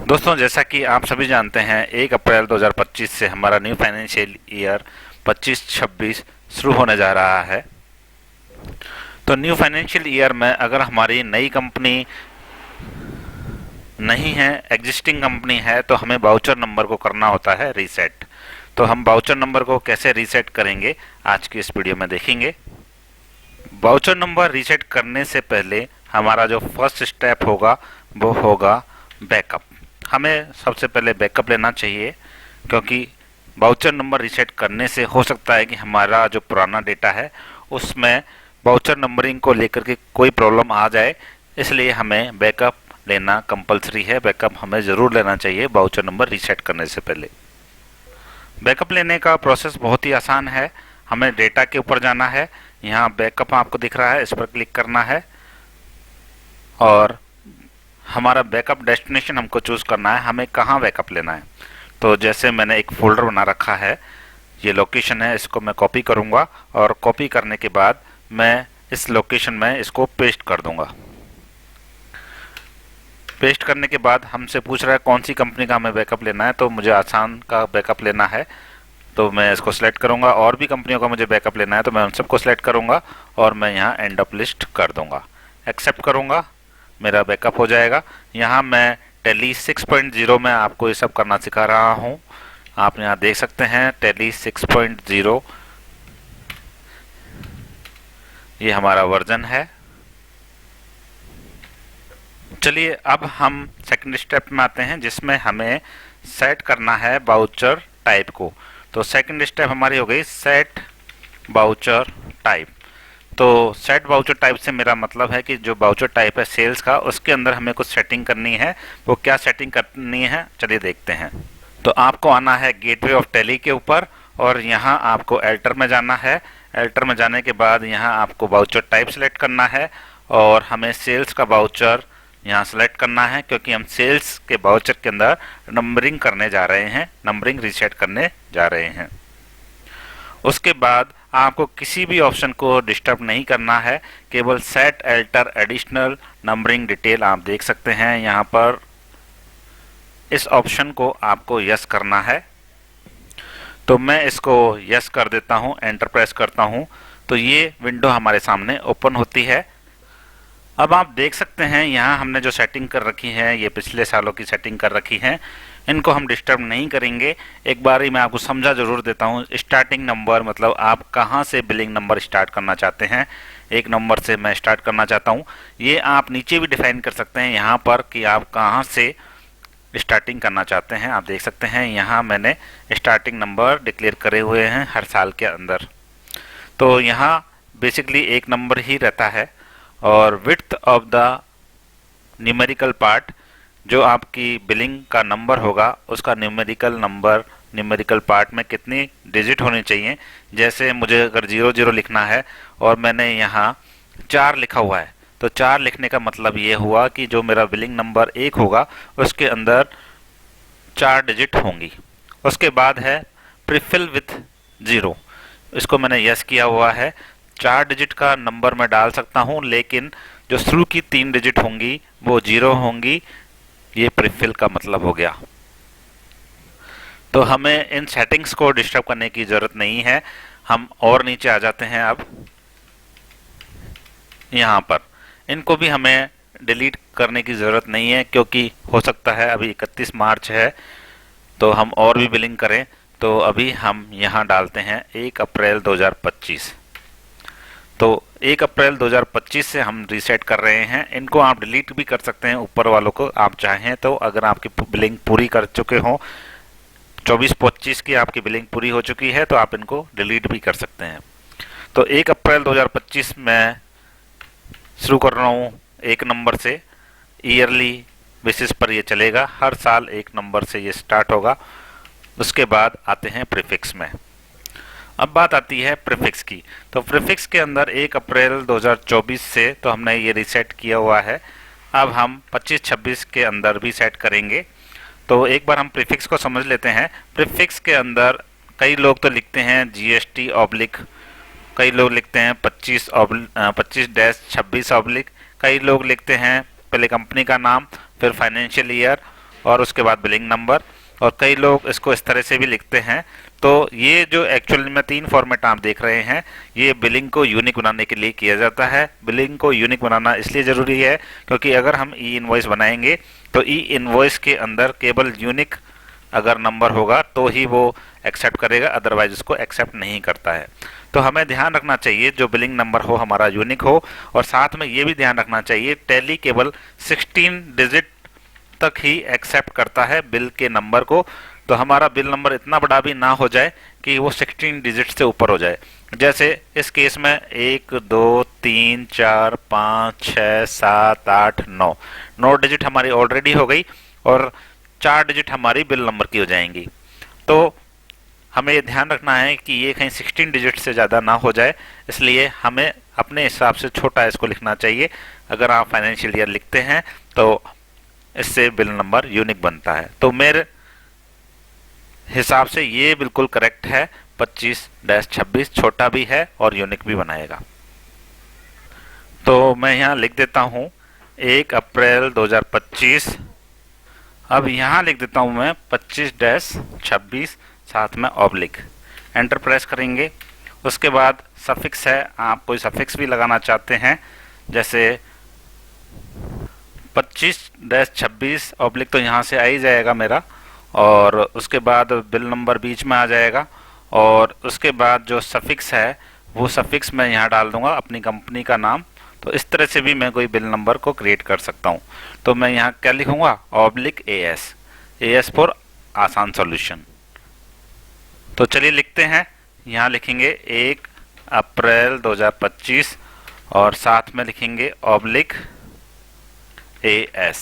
दोस्तों, जैसा कि आप सभी जानते हैं 1 अप्रैल 2025 से हमारा न्यू फाइनेंशियल ईयर 25-26 शुरू होने जा रहा है। तो न्यू फाइनेंशियल ईयर में अगर हमारी नई कंपनी नहीं है, एग्जिस्टिंग कंपनी है, तो हमें वाउचर नंबर को करना होता है रीसेट। तो हम वाउचर नंबर को कैसे रीसेट करेंगे आज की इस वीडियो में देखेंगे। वाउचर नंबर रीसेट करने से पहले हमारा जो फर्स्ट स्टेप होगा वो होगा बैकअप। हमें सबसे पहले बैकअप लेना चाहिए, क्योंकि वाउचर नंबर रीसेट करने से हो सकता है कि हमारा जो पुराना डेटा है उसमें वाउचर नंबरिंग को लेकर के कोई प्रॉब्लम आ जाए, इसलिए हमें बैकअप लेना कंपलसरी है। बैकअप हमें ज़रूर लेना चाहिए वाउचर नंबर रीसेट करने से पहले। बैकअप लेने का प्रोसेस बहुत ही आसान है। हमें डेटा के ऊपर जाना है, यहाँ बैकअप आपको दिख रहा है, इस पर क्लिक करना है और हमारा बैकअप डेस्टिनेशन हमको चूज़ करना है, हमें कहाँ बैकअप लेना है। तो जैसे मैंने एक फोल्डर बना रखा है, ये लोकेशन है, इसको मैं कॉपी करूँगा और कॉपी करने के बाद मैं इस लोकेशन में इसको पेस्ट कर दूँगा। पेस्ट करने के बाद हमसे पूछ रहा है कौन सी कंपनी का हमें बैकअप लेना है, तो मुझे आसान का बैकअप लेना है, तो मैं इसको सिलेक्ट करूँगा। और भी कंपनियों का मुझे बैकअप लेना है तो मैं उन सबको सिलेक्ट करूँगा और मैं यहाँ एंड अप लिस्ट कर दूँगा, एक्सेप्ट करूँगा, मेरा बैकअप हो जाएगा। यहाँ मैं टैली 6.0 में आपको ये सब करना सिखा रहा हूँ। आप यहाँ देख सकते हैं टैली 6.0 ये हमारा वर्जन है। चलिए अब हम सेकंड स्टेप में आते हैं, जिसमें हमें सेट करना है वाउचर टाइप को। तो सेकंड स्टेप हमारी हो गई सेट वाउचर टाइप। तो सेट वाउचर टाइप से मेरा मतलब है कि जो वाउचर टाइप है सेल्स का, उसके अंदर हमें कुछ सेटिंग करनी है। वो क्या सेटिंग करनी है चलिए देखते हैं। तो आपको आना है गेटवे ऑफ टैली के ऊपर और यहाँ आपको एल्टर में जाना है। एल्टर में जाने के बाद यहाँ आपको वाउचर टाइप सेलेक्ट करना है और हमें सेल्स का वाउचर यहाँ सेलेक्ट करना है, क्योंकि हम सेल्स के वाउचर के अंदर नंबरिंग करने जा रहे हैं, नंबरिंग रीसेट करने जा रहे हैं। उसके बाद आपको किसी भी ऑप्शन को डिस्टर्ब नहीं करना है, केवल set alter additional numbering detail आप देख सकते हैं यहाँ पर, इस ऑप्शन को आपको यस करना है। तो मैं इसको यस कर देता हूँ, एंटर प्रेस करता हूँ, तो ये विंडो हमारे सामने ओपन होती है। अब आप देख सकते हैं यहाँ हमने जो सेटिंग कर रखी है ये पिछले सालों की सेटिंग कर रखी है, इनको हम डिस्टर्ब नहीं करेंगे। एक बार ही मैं आपको समझा जरूर देता हूँ। स्टार्टिंग नंबर मतलब आप कहाँ से बिलिंग नंबर स्टार्ट करना चाहते हैं, एक नंबर से मैं स्टार्ट करना चाहता हूँ। ये आप नीचे भी डिफाइन कर सकते हैं यहाँ पर कि आप कहाँ से स्टार्टिंग करना चाहते हैं। आप देख सकते हैं यहाँ मैंने स्टार्टिंग नंबर डिक्लेयर करे हुए हैं हर साल के अंदर। तो यहाँ बेसिकली एक नंबर ही रहता है और width of the numerical part, जो आपकी बिलिंग का नंबर होगा उसका न्यूमेरिकल पार्ट में कितनी डिजिट होनी चाहिए। जैसे मुझे अगर 00 लिखना है और मैंने यहाँ 4 लिखा हुआ है, तो 4 लिखने का मतलब ये हुआ कि जो मेरा बिलिंग नंबर 1 होगा उसके अंदर 4 डिजिट होंगी। उसके बाद है प्रीफिल विथ 0, इसको मैंने यस किया हुआ है। 4 डिजिट का नंबर मैं डाल सकता हूं, लेकिन जो शुरू की 3 डिजिट होंगी वो 0 होंगी, ये प्रीफिल का मतलब हो गया। तो हमें इन सेटिंग्स को डिस्टर्ब करने की जरूरत नहीं है। हम और नीचे आ जाते हैं। अब यहाँ पर इनको भी हमें डिलीट करने की ज़रूरत नहीं है, क्योंकि हो सकता है अभी 31 मार्च है तो हम और भी बिलिंग करें। तो अभी हम यहाँ डालते हैं 1 अप्रैल 2025। तो 1 अप्रैल 2025 से हम रीसेट कर रहे हैं। इनको आप डिलीट भी कर सकते हैं, ऊपर वालों को आप चाहें तो। अगर आपकी बिलिंग पूरी कर चुके हों, 24-25 की आपकी बिलिंग पूरी हो चुकी है, तो आप इनको डिलीट भी कर सकते हैं। तो 1 अप्रैल 2025 में शुरू कर रहा हूँ 1 नंबर से। ईयरली बेसिस पर ये चलेगा, हर साल 1 नंबर से ये स्टार्ट होगा। उसके बाद आते हैं प्रीफिक्स में। अब बात आती है प्रीफिक्स की। तो प्रीफिक्स के अंदर 1 अप्रैल 2024 से तो हमने ये रीसेट किया हुआ है। अब हम 25-26 के अंदर भी सेट करेंगे। तो एक बार हम प्रीफिक्स को समझ लेते हैं। प्रीफिक्स के अंदर कई लोग तो लिखते हैं GST ऑब्लिक, कई लोग लिखते हैं 25-26 ऑब्लिक, कई लोग लिखते हैं पहले कंपनी का नाम फिर फाइनेंशियल ईयर और उसके बाद बिलिंग नंबर, और कई लोग इसको इस तरह से भी लिखते हैं। तो ये जो एक्चुअल में 3 फॉर्मेट आप देख रहे हैं, ये बिलिंग को यूनिक बनाने के लिए किया जाता है। बिलिंग को यूनिक बनाना इसलिए ज़रूरी है क्योंकि अगर हम ई इनवॉइस बनाएंगे तो ई इनवॉइस के अंदर केवल यूनिक अगर नंबर होगा तो ही वो एक्सेप्ट करेगा, अदरवाइज उसको एक्सेप्ट नहीं करता है। तो हमें ध्यान रखना चाहिए जो बिलिंग नंबर हो हमारा यूनिक हो, और साथ में ये भी ध्यान रखना चाहिए टैली केवल 16 डिजिट तक ही एक्सेप्ट करता है बिल के नंबर को। तो हमारा बिल नंबर इतना बड़ा भी ना हो जाए कि वो 16 डिजिट से ऊपर हो जाए। जैसे इस केस में 1 2 3 4 5 6 7 8 9 डिजिट हमारी ऑलरेडी हो गई और 4 डिजिट हमारी बिल नंबर की हो जाएंगी। तो हमें ये ध्यान रखना है कि ये कहीं 16 डिजिट से ज़्यादा ना हो जाए, इसलिए हमें अपने हिसाब से छोटा इसको लिखना चाहिए। अगर आप फाइनेंशियल ईयर लिखते हैं तो इससे बिल नंबर यूनिक बनता है। तो मेरे हिसाब से ये बिल्कुल करेक्ट है, 25-26 छोटा भी है और यूनिक भी बनाएगा। तो मैं यहाँ लिख देता हूँ 1 अप्रैल 2025। अब यहाँ लिख देता हूँ मैं 25-26 साथ में ऑब्लिक, एंटर प्रेस करेंगे। उसके बाद सफिक्स है, आप कोई सफिक्स भी लगाना चाहते हैं, जैसे 25-26 ऑब्लिक तो यहाँ से आ ही जाएगा मेरा, और उसके बाद बिल नंबर बीच में आ जाएगा, और उसके बाद जो सफिक्स है वो सफिक्स मैं यहाँ डाल दूंगा अपनी कंपनी का नाम। तो इस तरह से भी मैं कोई बिल नंबर को क्रिएट कर सकता हूँ। तो मैं यहाँ क्या लिखूंगा, ऑब्लिक AS फॉर आसान सॉल्यूशन। तो चलिए लिखते हैं, यहाँ लिखेंगे 1 अप्रैल 2025 और साथ में लिखेंगे ऑब्लिक AS,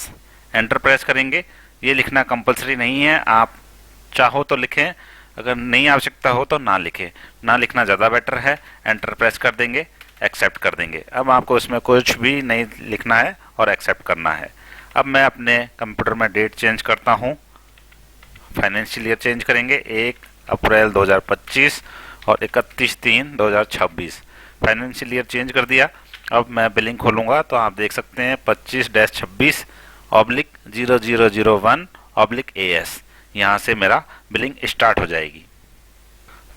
एंटर प्रेस करेंगे। ये लिखना कंपलसरी नहीं है, आप चाहो तो लिखें, अगर नहीं आवश्यकता हो तो ना लिखें, ना लिखना ज़्यादा बेटर है। एंटर प्रेस कर देंगे, एक्सेप्ट कर देंगे। अब आपको इसमें कुछ भी नहीं लिखना है और एक्सेप्ट करना है। अब मैं अपने कंप्यूटर में डेट चेंज करता हूँ, फाइनेंशियल ईयर चेंज करेंगे 1 अप्रैल 2025 और 31/3/2026, फाइनेंशियल ईयर चेंज कर दिया। अब मैं बिलिंग खोलूँगा तो आप देख सकते हैं 25-26 ऑब्लिक 0001 ऑब्लिक AS, यहाँ से मेरा बिलिंग स्टार्ट हो जाएगी।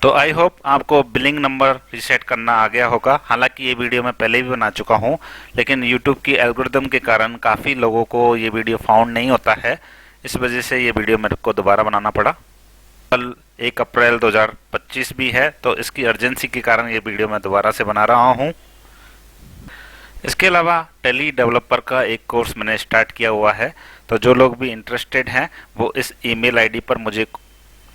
तो आई होप आपको बिलिंग नंबर रीसेट करना आ गया होगा। हालांकि ये वीडियो मैं पहले भी बना चुका हूँ, लेकिन यूट्यूब की एल्गोरिदम के कारण काफ़ी लोगों को ये वीडियो फाउंड नहीं होता है, इस वजह से ये वीडियो मेरे को दोबारा बनाना पड़ा। कल 1 अप्रैल 2025 भी है, तो इसकी अर्जेंसी के कारण ये वीडियो मैं दोबारा से बना रहा हूँ। इसके अलावा टैली डेवलपर का एक कोर्स मैंने स्टार्ट किया हुआ है, तो जो लोग भी इंटरेस्टेड हैं वो इस ईमेल आईडी पर मुझे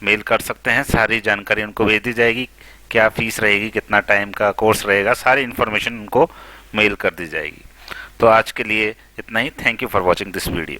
मेल कर सकते हैं। सारी जानकारी उनको भेज दी जाएगी, क्या फीस रहेगी, कितना टाइम का कोर्स रहेगा, सारी इन्फॉर्मेशन उनको मेल कर दी जाएगी। तो आज के लिए इतना ही। Thank you for watching this video.